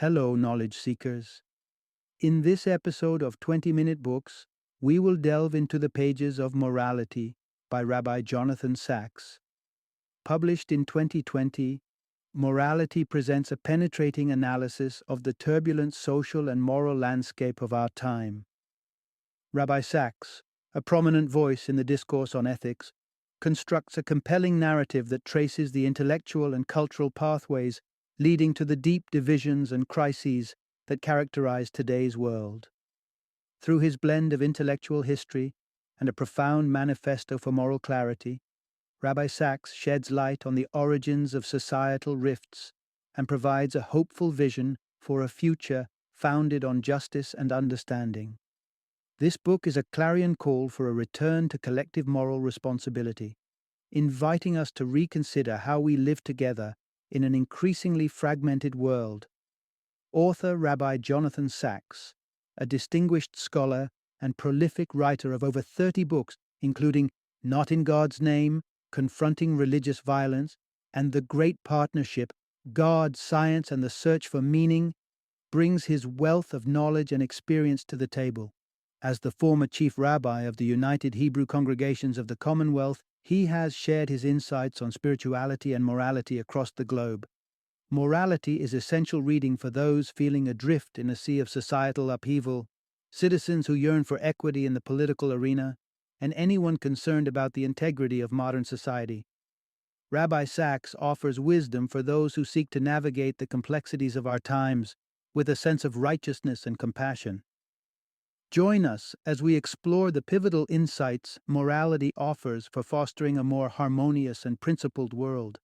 Hello, knowledge seekers. In this episode of 20-Minute Books, we will delve into the pages of Morality by Rabbi Jonathan Sacks. Published in 2020, Morality presents a penetrating analysis of the turbulent social and moral landscape of our time. Rabbi Sacks, a prominent voice in the discourse on ethics, constructs a compelling narrative that traces the intellectual and cultural pathways leading to the deep divisions and crises that characterize today's world. Through his blend of intellectual history and a profound manifesto for moral clarity, Rabbi Sacks sheds light on the origins of societal rifts and provides a hopeful vision for a future founded on justice and understanding. This book is a clarion call for a return to collective moral responsibility, inviting us to reconsider how we live together in an increasingly fragmented world. Author Rabbi Jonathan Sacks, a distinguished scholar and prolific writer of over 30 books, including Not in God's Name, Confronting Religious Violence, and The Great Partnership, God, Science, and the Search for Meaning, brings his wealth of knowledge and experience to the table. As the former chief rabbi of the United Hebrew Congregations of the Commonwealth, he has shared his insights on spirituality and morality across the globe. Morality is essential reading for those feeling adrift in a sea of societal upheaval, citizens who yearn for equity in the political arena, and anyone concerned about the integrity of modern society. Rabbi Sacks offers wisdom for those who seek to navigate the complexities of our times with a sense of righteousness and compassion. Join us as we explore the pivotal insights morality offers for fostering a more harmonious and principled world.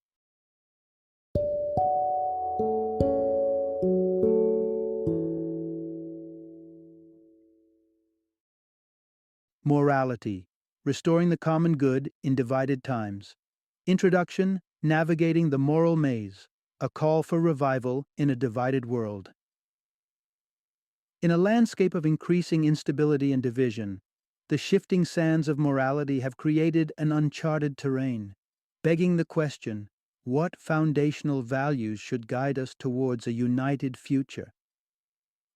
Morality: Restoring the Common Good in Divided Times. Introduction: Navigating the Moral Maze, a call for revival in a divided world. In a landscape of increasing instability and division, the shifting sands of morality have created an uncharted terrain, begging the question, what foundational values should guide us towards a united future?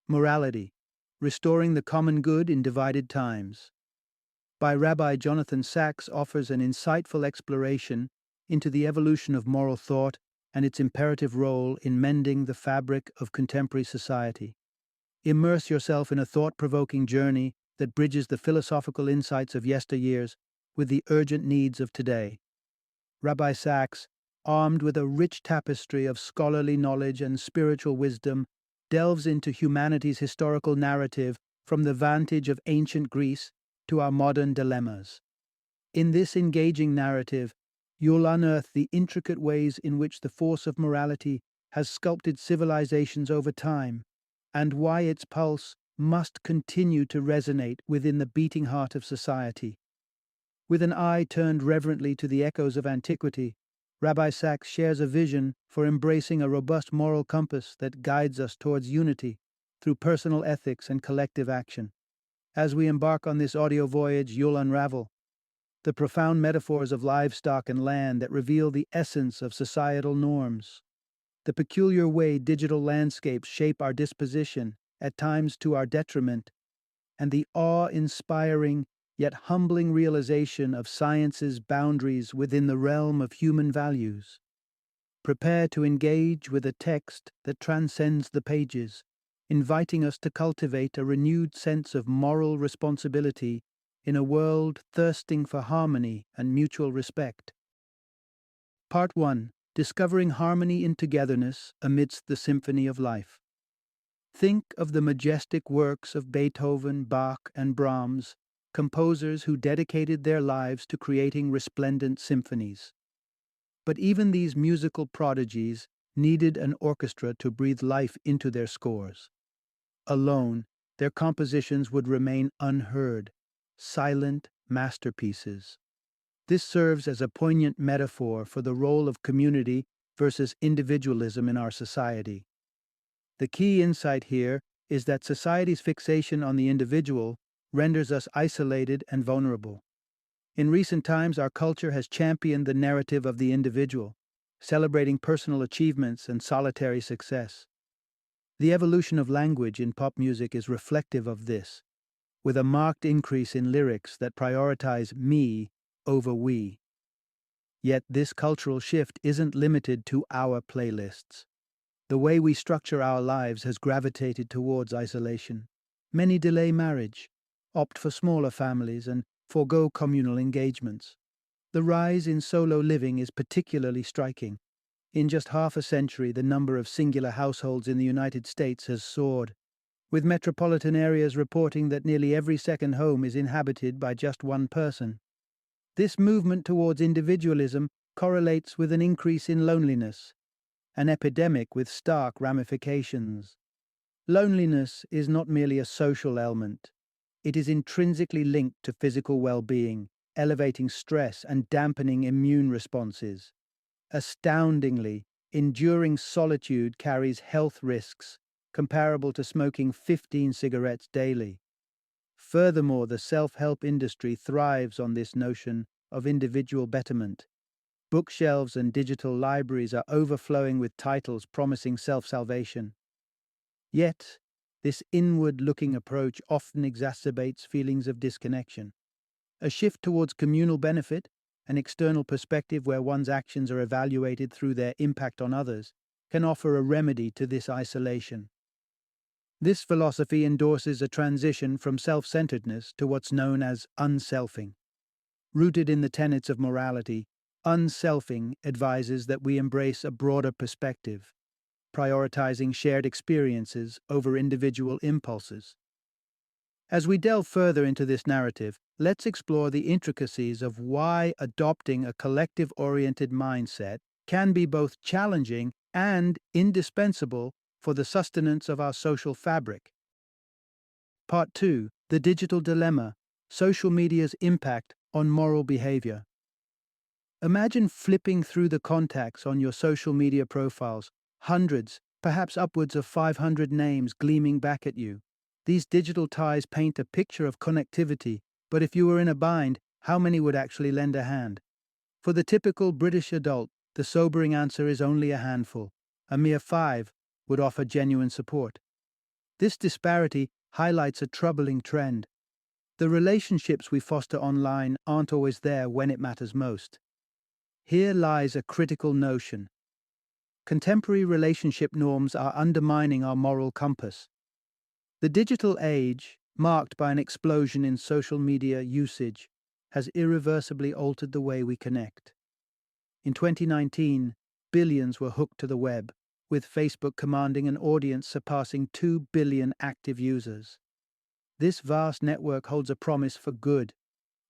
Morality: Restoring the Common Good in Divided Times, by Rabbi Jonathan Sacks, offers an insightful exploration into the evolution of moral thought and its imperative role in mending the fabric of contemporary society. Immerse yourself in a thought-provoking journey that bridges the philosophical insights of yesteryears with the urgent needs of today. Rabbi Sacks, armed with a rich tapestry of scholarly knowledge and spiritual wisdom, delves into humanity's historical narrative from the vantage of ancient Greece to our modern dilemmas. In this engaging narrative, you'll unearth the intricate ways in which the force of morality has sculpted civilizations over time, and why its pulse must continue to resonate within the beating heart of society. With an eye turned reverently to the echoes of antiquity, Rabbi Sacks shares a vision for embracing a robust moral compass that guides us towards unity through personal ethics and collective action. As we embark on this audio voyage, you'll unravel the profound metaphors of livestock and land that reveal the essence of societal norms, the peculiar way digital landscapes shape our disposition, at times to our detriment, and the awe-inspiring yet humbling realization of science's boundaries within the realm of human values. Prepare to engage with a text that transcends the pages, inviting us to cultivate a renewed sense of moral responsibility in a world thirsting for harmony and mutual respect. Part 1. Discovering harmony in togetherness amidst the symphony of life. Think of the majestic works of Beethoven, Bach, and Brahms, composers who dedicated their lives to creating resplendent symphonies. But even these musical prodigies needed an orchestra to breathe life into their scores. Alone, their compositions would remain unheard, silent masterpieces. This serves as a poignant metaphor for the role of community versus individualism in our society. The key insight here is that society's fixation on the individual renders us isolated and vulnerable. In recent times, our culture has championed the narrative of the individual, celebrating personal achievements and solitary success. The evolution of language in pop music is reflective of this, with a marked increase in lyrics that prioritize me over we. Yet this cultural shift isn't limited to our playlists. The way we structure our lives has gravitated towards isolation. Many delay marriage, opt for smaller families, and forego communal engagements. The rise in solo living is particularly striking. In just half a century, the number of singular households in the United States has soared, with metropolitan areas reporting that nearly every second home is inhabited by just one person. This movement towards individualism correlates with an increase in loneliness, an epidemic with stark ramifications. Loneliness is not merely a social ailment, it is intrinsically linked to physical well-being, elevating stress and dampening immune responses. Astoundingly, enduring solitude carries health risks comparable to smoking 15 cigarettes daily. Furthermore, the self-help industry thrives on this notion of individual betterment. Bookshelves and digital libraries are overflowing with titles promising self-salvation. Yet, this inward-looking approach often exacerbates feelings of disconnection. A shift towards communal benefit, an external perspective where one's actions are evaluated through their impact on others, can offer a remedy to this isolation. This philosophy endorses a transition from self-centeredness to what's known as unselfing. Rooted in the tenets of morality, unselfing advises that we embrace a broader perspective, prioritizing shared experiences over individual impulses. As we delve further into this narrative, let's explore the intricacies of why adopting a collective-oriented mindset can be both challenging and indispensable for the sustenance of our social fabric. Part 2. The Digital Dilemma: Social Media's Impact on Moral Behavior. Imagine flipping through the contacts on your social media profiles, hundreds, perhaps upwards of 500 names gleaming back at you. These digital ties paint a picture of connectivity, but if you were in a bind, how many would actually lend a hand? For the typical British adult, the sobering answer is only a handful. A mere 5 would offer genuine support. This disparity highlights a troubling trend. The relationships we foster online aren't always there when it matters most. Here lies a critical notion. Contemporary relationship norms are undermining our moral compass. The digital age, marked by an explosion in social media usage, has irreversibly altered the way we connect. In 2019, billions were hooked to the web, with Facebook commanding an audience surpassing 2 billion active users. This vast network holds a promise for good.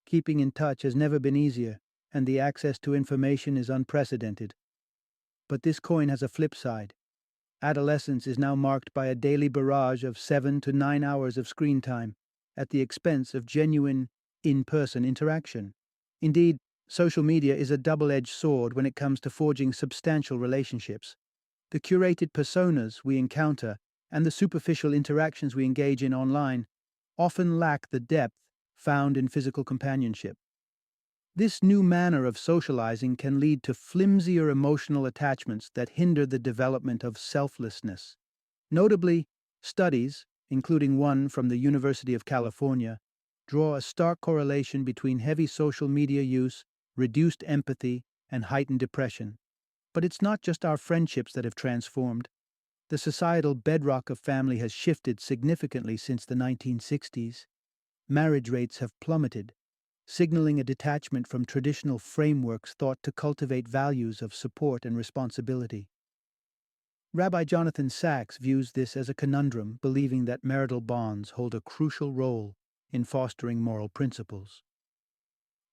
Keeping in touch has never been easier, and the access to information is unprecedented. But this coin has a flip side. Adolescence is now marked by a daily barrage of 7 to 9 hours of screen time, at the expense of genuine, in-person interaction. Indeed, social media is a double-edged sword when it comes to forging substantial relationships. The curated personas we encounter and the superficial interactions we engage in online often lack the depth found in physical companionship. This new manner of socializing can lead to flimsier emotional attachments that hinder the development of selflessness. Notably, studies, including one from the University of California, draw a stark correlation between heavy social media use, reduced empathy, and heightened depression. But it's not just our friendships that have transformed. The societal bedrock of family has shifted significantly since the 1960s. Marriage rates have plummeted, signaling a detachment from traditional frameworks thought to cultivate values of support and responsibility. Rabbi Jonathan Sacks views this as a conundrum, believing that marital bonds hold a crucial role in fostering moral principles.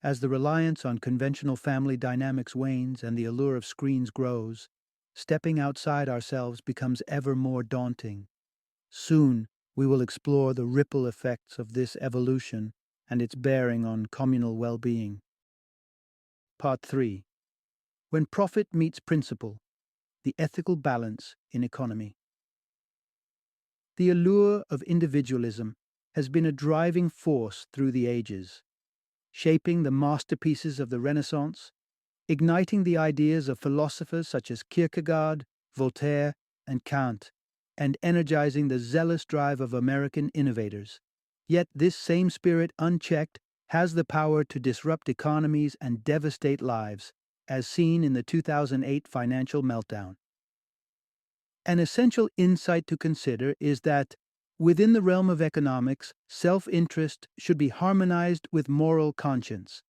As the reliance on conventional family dynamics wanes and the allure of screens grows, stepping outside ourselves becomes ever more daunting. Soon, we will explore the ripple effects of this evolution and its bearing on communal well-being. Part 3. When Profit Meets Principle: The Ethical Balance in Economy. The allure of individualism has been a driving force through the ages, shaping the masterpieces of the Renaissance, igniting the ideas of philosophers such as Kierkegaard, Voltaire, and Kant, and energizing the zealous drive of American innovators. Yet this same spirit, unchecked, has the power to disrupt economies and devastate lives, as seen in the 2008 financial meltdown. An essential insight to consider is that, within the realm of economics, self-interest should be harmonized with moral conscience.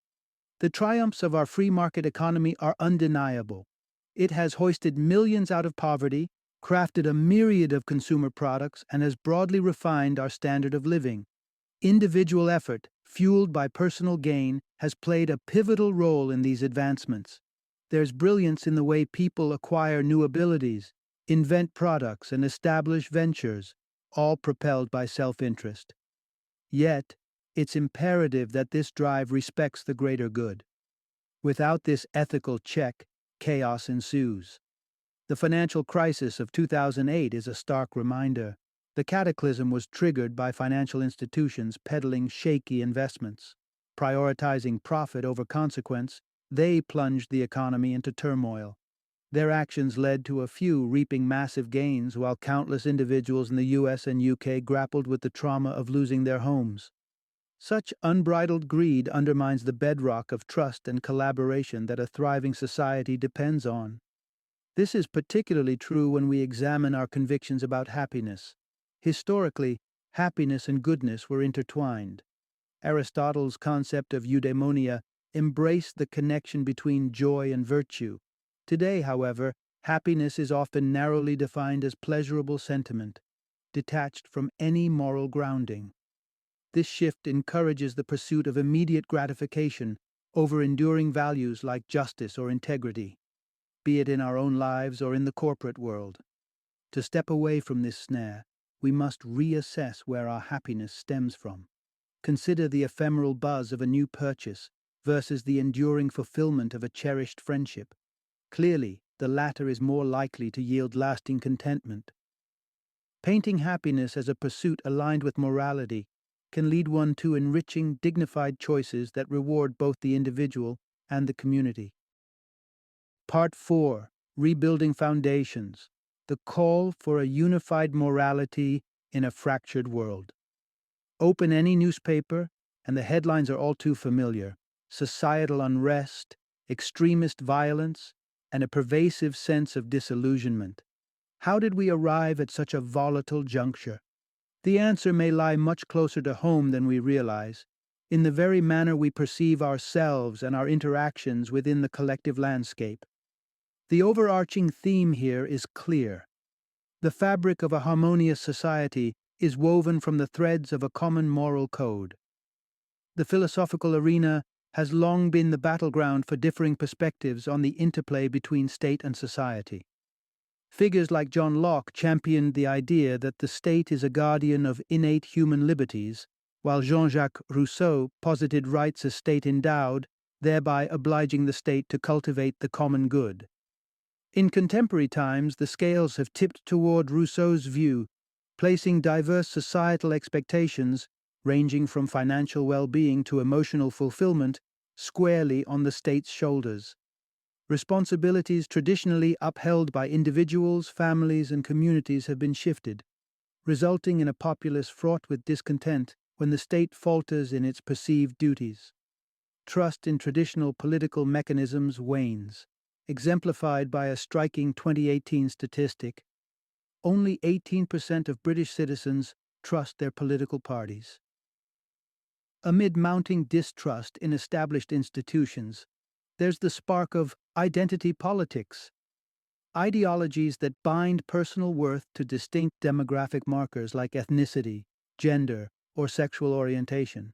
The triumphs of our free market economy are undeniable. It has hoisted millions out of poverty, crafted a myriad of consumer products, and has broadly refined our standard of living. Individual effort, fueled by personal gain, has played a pivotal role in these advancements. There's brilliance in the way people acquire new abilities, invent products, and establish ventures, all propelled by self-interest. Yet, it's imperative that this drive respects the greater good. Without this ethical check, chaos ensues. The financial crisis of 2008 is a stark reminder. The cataclysm was triggered by financial institutions peddling shaky investments. Prioritizing profit over consequence, they plunged the economy into turmoil. Their actions led to a few reaping massive gains while countless individuals in the US and UK grappled with the trauma of losing their homes. Such unbridled greed undermines the bedrock of trust and collaboration that a thriving society depends on. This is particularly true when we examine our convictions about happiness. Historically, happiness and goodness were intertwined. Aristotle's concept of eudaimonia embraced the connection between joy and virtue. Today, however, happiness is often narrowly defined as pleasurable sentiment, detached from any moral grounding. This shift encourages the pursuit of immediate gratification over enduring values like justice or integrity, be it in our own lives or in the corporate world. To step away from this snare, we must reassess where our happiness stems from. Consider the ephemeral buzz of a new purchase versus the enduring fulfillment of a cherished friendship. Clearly, the latter is more likely to yield lasting contentment. Painting happiness as a pursuit aligned with morality can lead one to enriching, dignified choices that reward both the individual and the community. Part 4. Rebuilding Foundations. The Call for a Unified Morality in a Fractured World. Open any newspaper, and the headlines are all too familiar. Societal unrest, extremist violence, and a pervasive sense of disillusionment. How did we arrive at such a volatile juncture? The answer may lie much closer to home than we realize, in the very manner we perceive ourselves and our interactions within the collective landscape. The overarching theme here is clear. The fabric of a harmonious society is woven from the threads of a common moral code. The philosophical arena has long been the battleground for differing perspectives on the interplay between state and society. Figures like John Locke championed the idea that the state is a guardian of innate human liberties, while Jean-Jacques Rousseau posited rights as state-endowed, thereby obliging the state to cultivate the common good. In contemporary times, the scales have tipped toward Rousseau's view, placing diverse societal expectations, ranging from financial well-being to emotional fulfillment, squarely on the state's shoulders. Responsibilities traditionally upheld by individuals, families, and communities have been shifted, resulting in a populace fraught with discontent when the state falters in its perceived duties. Trust in traditional political mechanisms wanes, exemplified by a striking 2018 statistic. Only 18% of British citizens trust their political parties. Amid mounting distrust in established institutions, there's the spark of identity politics, ideologies that bind personal worth to distinct demographic markers like ethnicity, gender, or sexual orientation.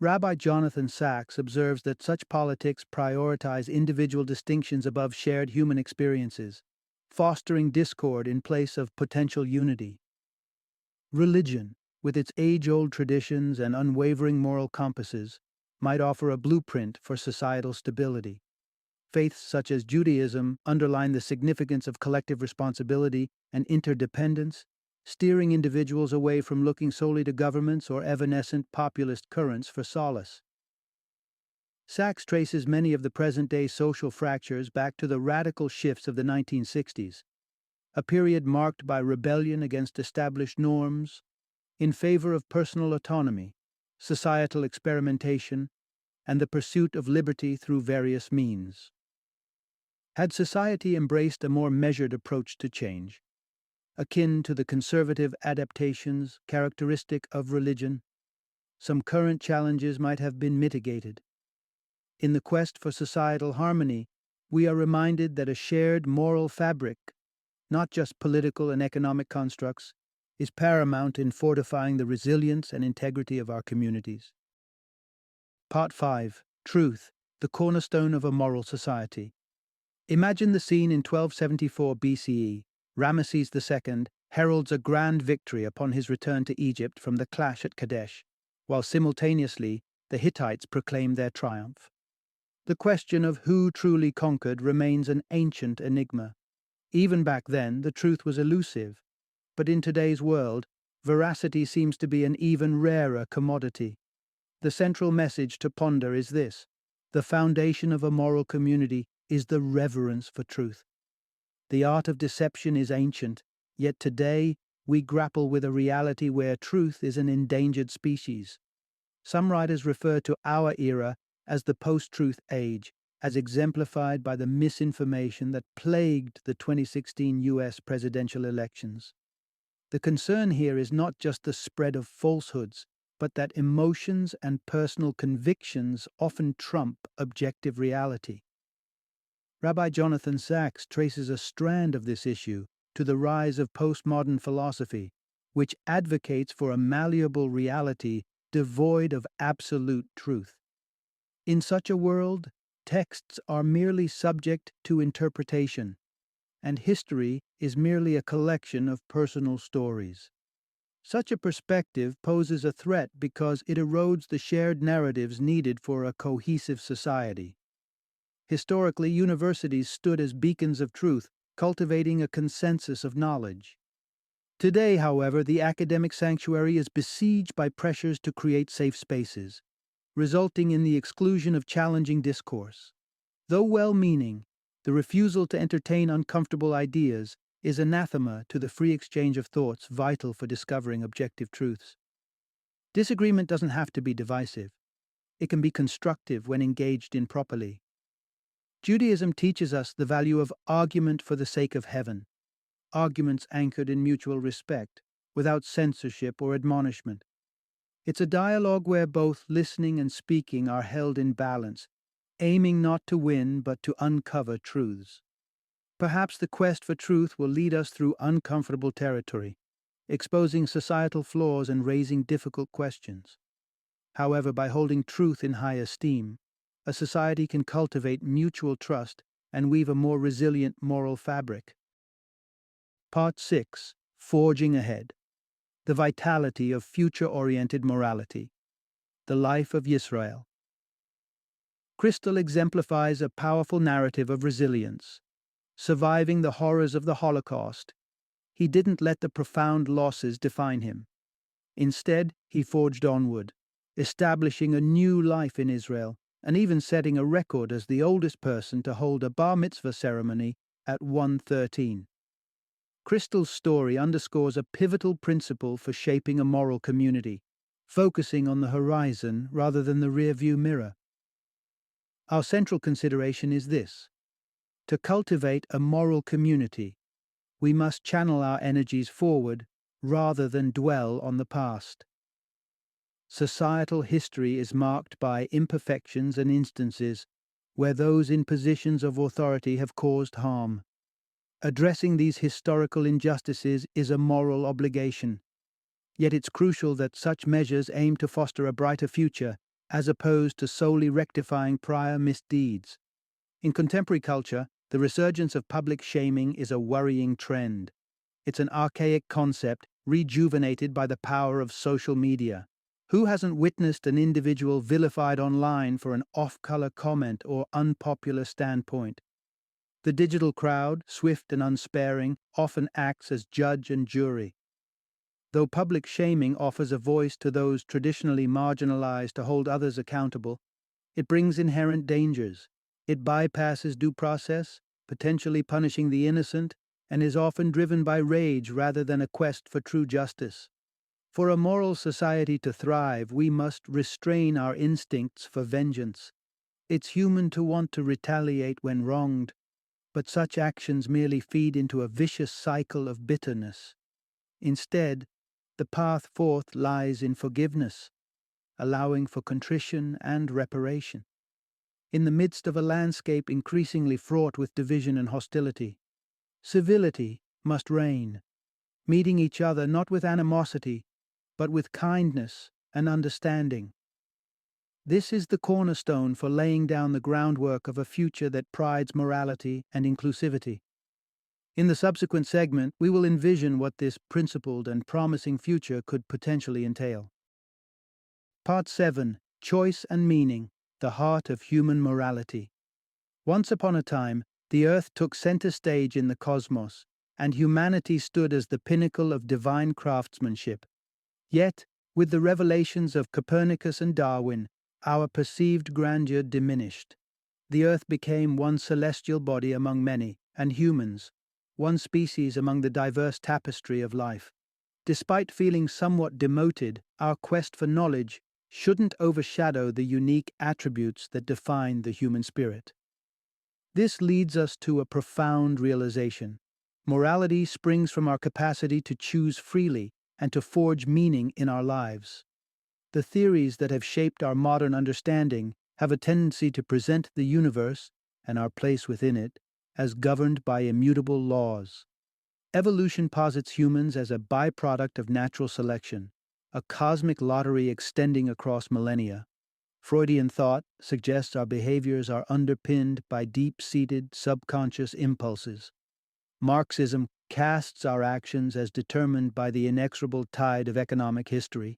Rabbi Jonathan Sacks observes that such politics prioritize individual distinctions above shared human experiences, fostering discord in place of potential unity. Religion, with its age-old traditions and unwavering moral compasses, might offer a blueprint for societal stability. Faiths such as Judaism underline the significance of collective responsibility and interdependence, steering individuals away from looking solely to governments or evanescent populist currents for solace. Sacks traces many of the present-day social fractures back to the radical shifts of the 1960s. a period marked by rebellion against established norms in favor of personal autonomy, societal experimentation, and the pursuit of liberty through various means. Had society embraced a more measured approach to change, akin to the conservative adaptations characteristic of religion, some current challenges might have been mitigated. In the quest for societal harmony, we are reminded that a shared moral fabric, not just political and economic constructs, is paramount in fortifying the resilience and integrity of our communities. Part 5. Truth, the cornerstone of a moral society. Imagine the scene in 1274 BCE. Ramesses II heralds a grand victory upon his return to Egypt from the clash at Kadesh, while simultaneously the Hittites proclaim their triumph. The question of who truly conquered remains an ancient enigma. Even back then, the truth was elusive, but in today's world, veracity seems to be an even rarer commodity. The central message to ponder is this: the foundation of a moral community is the reverence for truth. The art of deception is ancient, yet today we grapple with a reality where truth is an endangered species. Some writers refer to our era as the post-truth age, as exemplified by the misinformation that plagued the 2016 US presidential elections. The concern here is not just the spread of falsehoods, but that emotions and personal convictions often trump objective reality. Rabbi Jonathan Sacks traces a strand of this issue to the rise of postmodern philosophy, which advocates for a malleable reality devoid of absolute truth. In such a world, texts are merely subject to interpretation, and history is merely a collection of personal stories. Such a perspective poses a threat because it erodes the shared narratives needed for a cohesive society. Historically, universities stood as beacons of truth, cultivating a consensus of knowledge. Today, however, the academic sanctuary is besieged by pressures to create safe spaces, resulting in the exclusion of challenging discourse. Though well-meaning, the refusal to entertain uncomfortable ideas is anathema to the free exchange of thoughts vital for discovering objective truths. Disagreement doesn't have to be divisive. It can be constructive when engaged in properly. Judaism teaches us the value of argument for the sake of heaven, arguments anchored in mutual respect, without censorship or admonishment. It's a dialogue where both listening and speaking are held in balance, aiming not to win but to uncover truths. Perhaps the quest for truth will lead us through uncomfortable territory, exposing societal flaws and raising difficult questions. However, by holding truth in high esteem, a society can cultivate mutual trust and weave a more resilient moral fabric. Part 6. Forging Ahead. The Vitality of Future-Oriented Morality. The Life of Yisrael. Crystal exemplifies a powerful narrative of resilience. Surviving the horrors of the Holocaust, he didn't let the profound losses define him. Instead, he forged onward, establishing a new life in Israel, and even setting a record as the oldest person to hold a bar mitzvah ceremony at 113. Crystal's story underscores a pivotal principle for shaping a moral community, focusing on the horizon rather than the rearview mirror. Our central consideration is this: to cultivate a moral community, we must channel our energies forward rather than dwell on the past. Societal history is marked by imperfections and instances where those in positions of authority have caused harm. Addressing these historical injustices is a moral obligation, yet it's crucial that such measures aim to foster a brighter future as opposed to solely rectifying prior misdeeds. In contemporary culture, the resurgence of public shaming is a worrying trend. It's an archaic concept rejuvenated by the power of social media. Who hasn't witnessed an individual vilified online for an off-color comment or unpopular standpoint? The digital crowd, swift and unsparing, often acts as judge and jury. Though public shaming offers a voice to those traditionally marginalized to hold others accountable, it brings inherent dangers. It bypasses due process, potentially punishing the innocent and is often driven by rage rather than a quest for true justice. For a moral society to thrive, we must restrain our instincts for vengeance. It's human to want to retaliate when wronged, but such actions merely feed into a vicious cycle of bitterness. Instead, the path forth lies in forgiveness, allowing for contrition and reparation. In the midst of a landscape increasingly fraught with division and hostility, civility must reign, meeting each other not with animosity, but with kindness and understanding. This is the cornerstone for laying down the groundwork of a future that prides morality and inclusivity. In the subsequent segment, we will envision what this principled and promising future could potentially entail. Part 7: Choice and Meaning, the Heart of Human Morality. Once upon a time, the earth took center stage in the cosmos, and humanity stood as the pinnacle of divine craftsmanship. Yet, with the revelations of Copernicus and Darwin, our perceived grandeur diminished. The earth became one celestial body among many, and humans, one species among the diverse tapestry of life. Despite feeling somewhat demoted, our quest for knowledge shouldn't overshadow the unique attributes that define the human spirit. This leads us to a profound realization. Morality springs from our capacity to choose freely and to forge meaning in our lives. The theories that have shaped our modern understanding have a tendency to present the universe, and our place within it, as governed by immutable laws. Evolution posits humans as a byproduct of natural selection, a cosmic lottery extending across millennia. Freudian thought suggests our behaviors are underpinned by deep-seated subconscious impulses. Marxism casts our actions as determined by the inexorable tide of economic history.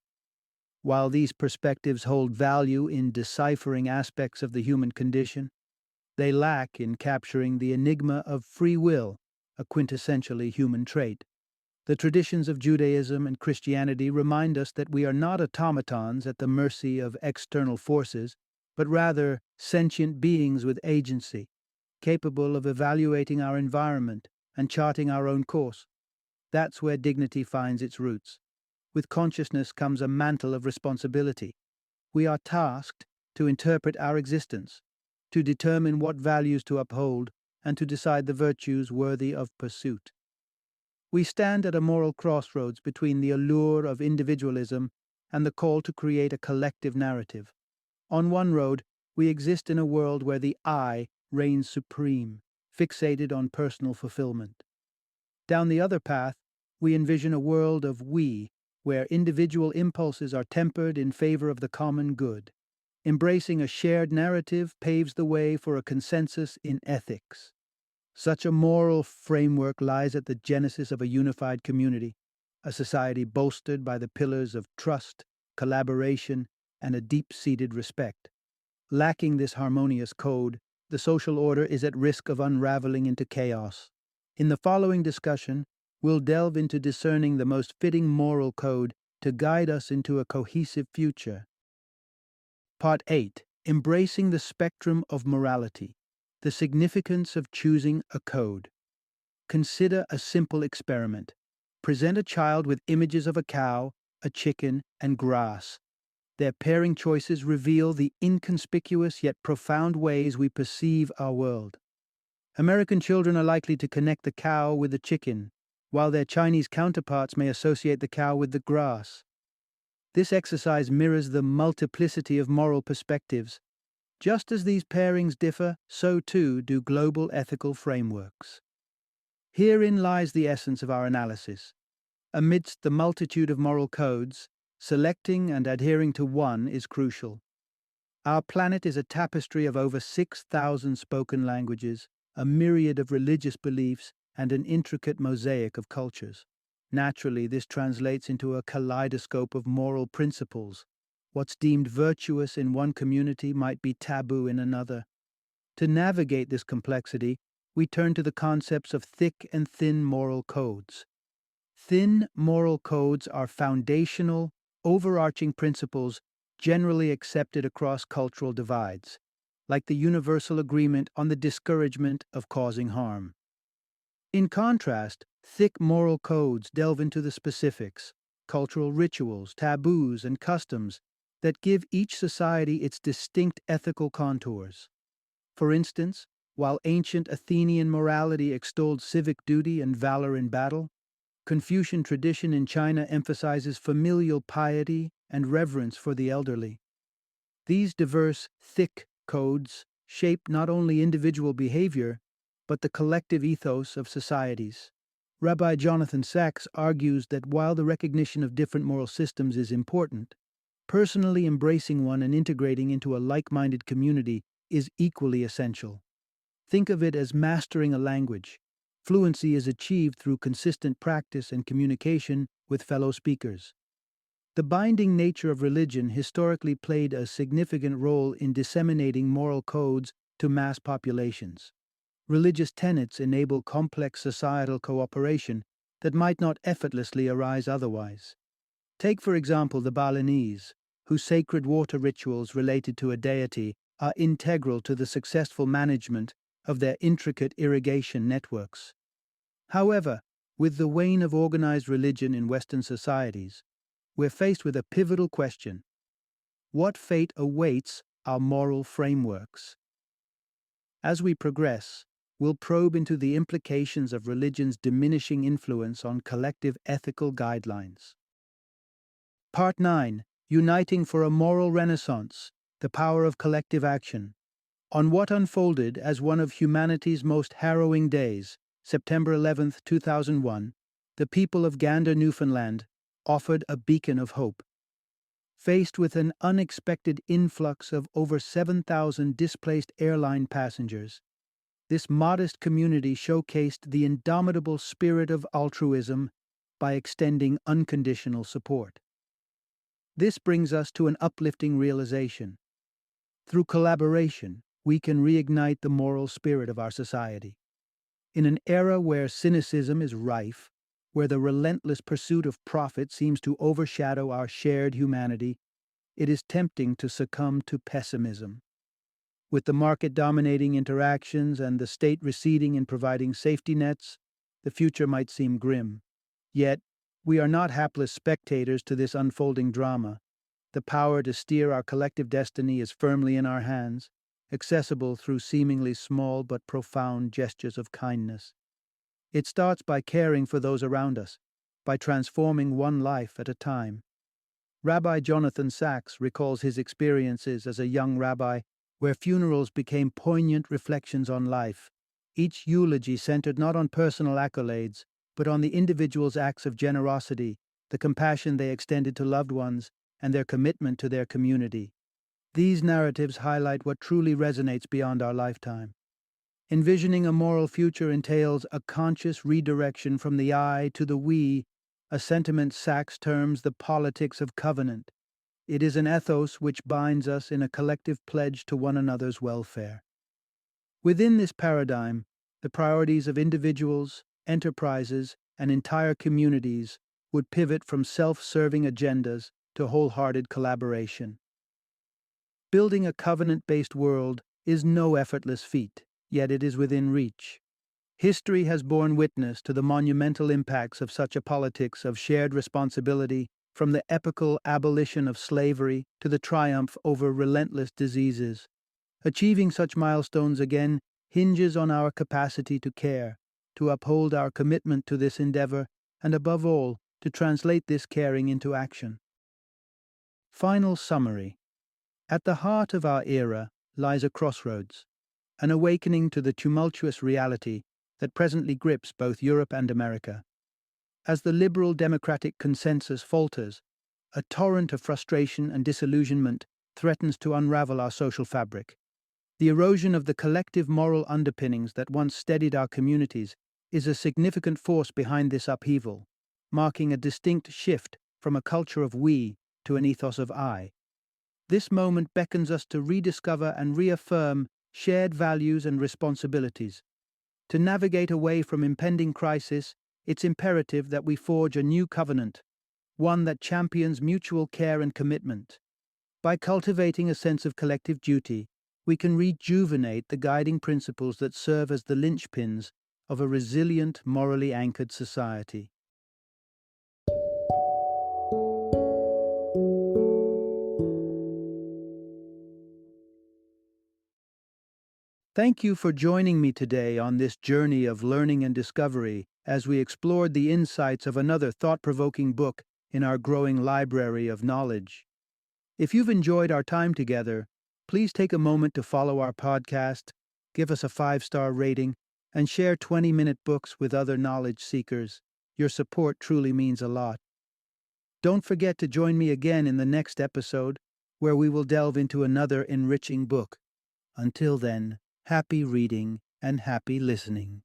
While these perspectives hold value in deciphering aspects of the human condition, they lack in capturing the enigma of free will, a quintessentially human trait. The traditions of Judaism and Christianity remind us that we are not automatons at the mercy of external forces, but rather sentient beings with agency, capable of evaluating our environment and charting our own course. That's where dignity finds its roots. With consciousness comes a mantle of responsibility. We are tasked to interpret our existence, to determine what values to uphold, and to decide the virtues worthy of pursuit. We stand at a moral crossroads between the allure of individualism and the call to create a collective narrative. On one road, we exist in a world where the I reigns supreme, fixated on personal fulfillment. Down the other path, we envision a world of we, where individual impulses are tempered in favor of the common good. Embracing a shared narrative paves the way for a consensus in ethics. Such a moral framework lies at the genesis of a unified community, a society bolstered by the pillars of trust, collaboration, and a deep-seated respect. Lacking this harmonious code, the social order is at risk of unraveling into chaos. In the following discussion, we'll delve into discerning the most fitting moral code to guide us into a cohesive future. Part 8: Embracing the Spectrum of Morality. The significance of choosing a code. Consider a simple experiment. Present a child with images of a cow, a chicken, and grass. Their pairing choices reveal the inconspicuous yet profound ways we perceive our world. American children are likely to connect the cow with the chicken, while their Chinese counterparts may associate the cow with the grass. This exercise mirrors the multiplicity of moral perspectives. Just as these pairings differ, so too do global ethical frameworks. Herein lies the essence of our analysis. Amidst the multitude of moral codes, selecting and adhering to one is crucial. Our planet is a tapestry of over 6,000 spoken languages, a myriad of religious beliefs, and an intricate mosaic of cultures. Naturally, this translates into a kaleidoscope of moral principles. What's deemed virtuous in one community might be taboo in another. To navigate this complexity, we turn to the concepts of thick and thin moral codes. Thin moral codes are foundational, overarching principles generally accepted across cultural divides, like the universal agreement on the discouragement of causing harm. In contrast, thick moral codes delve into the specifics, cultural rituals, taboos, and customs that give each society its distinct ethical contours. For instance, while ancient Athenian morality extolled civic duty and valor in battle, Confucian tradition in China emphasizes familial piety and reverence for the elderly. These diverse, thick codes shape not only individual behavior, but the collective ethos of societies. Rabbi Jonathan Sachs argues that while the recognition of different moral systems is important, personally embracing one and integrating into a like minded community is equally essential. Think of it as mastering a language. Fluency is achieved through consistent practice and communication with fellow speakers. The binding nature of religion historically played a significant role in disseminating moral codes to mass populations. Religious tenets enable complex societal cooperation that might not effortlessly arise otherwise. Take, for example, the Balinese, whose sacred water rituals related to a deity are integral to the successful management of their intricate irrigation networks. However, with the wane of organized religion in Western societies, we're faced with a pivotal question. What fate awaits our moral frameworks? As we progress, we'll probe into the implications of religion's diminishing influence on collective ethical guidelines. Part 9: Uniting for a Moral Renaissance, the Power of Collective Action. On what unfolded as one of humanity's most harrowing days, September 11, 2001, the people of Gander, Newfoundland, offered a beacon of hope. Faced with an unexpected influx of over 7,000 displaced airline passengers, this modest community showcased the indomitable spirit of altruism by extending unconditional support. This brings us to an uplifting realization. Through collaboration, we can reignite the moral spirit of our society. In an era where cynicism is rife, where the relentless pursuit of profit seems to overshadow our shared humanity, it is tempting to succumb to pessimism. With the market dominating interactions and the state receding in providing safety nets, the future might seem grim. Yet, we are not hapless spectators to this unfolding drama. The power to steer our collective destiny is firmly in our hands, accessible through seemingly small but profound gestures of kindness. It starts by caring for those around us, by transforming one life at a time. Rabbi Jonathan Sachs recalls his experiences as a young rabbi where funerals became poignant reflections on life, each eulogy centered not on personal accolades, but on the individual's acts of generosity, the compassion they extended to loved ones, and their commitment to their community. These narratives highlight what truly resonates beyond our lifetime. Envisioning a moral future entails a conscious redirection from the I to the we, a sentiment Sachs terms the politics of covenant. It is an ethos which binds us in a collective pledge to one another's welfare. Within this paradigm, the priorities of individuals, enterprises, and entire communities would pivot from self-serving agendas to wholehearted collaboration. Building a covenant-based world is no effortless feat, yet it is within reach. History has borne witness to the monumental impacts of such a politics of shared responsibility, from the epical abolition of slavery to the triumph over relentless diseases. Achieving such milestones again hinges on our capacity to care, to uphold our commitment to this endeavor, and above all, to translate this caring into action. Final summary. At the heart of our era lies a crossroads, an awakening to the tumultuous reality that presently grips both Europe and America. As the liberal democratic consensus falters, a torrent of frustration and disillusionment threatens to unravel our social fabric. The erosion of the collective moral underpinnings that once steadied our communities is a significant force behind this upheaval, marking a distinct shift from a culture of we to an ethos of I. This moment beckons us to rediscover and reaffirm shared values and responsibilities. To navigate away from impending crisis, it's imperative that we forge a new covenant, one that champions mutual care and commitment. By cultivating a sense of collective duty, we can rejuvenate the guiding principles that serve as the linchpins of a resilient, morally anchored society. Thank you for joining me today on this journey of learning and discovery as we explored the insights of another thought-provoking book in our growing library of knowledge. If you've enjoyed our time together, please take a moment to follow our podcast, give us a 5-star rating, and share 20-minute books with other knowledge seekers. Your support truly means a lot. Don't forget to join me again in the next episode, where we will delve into another enriching book. Until then, happy reading and happy listening.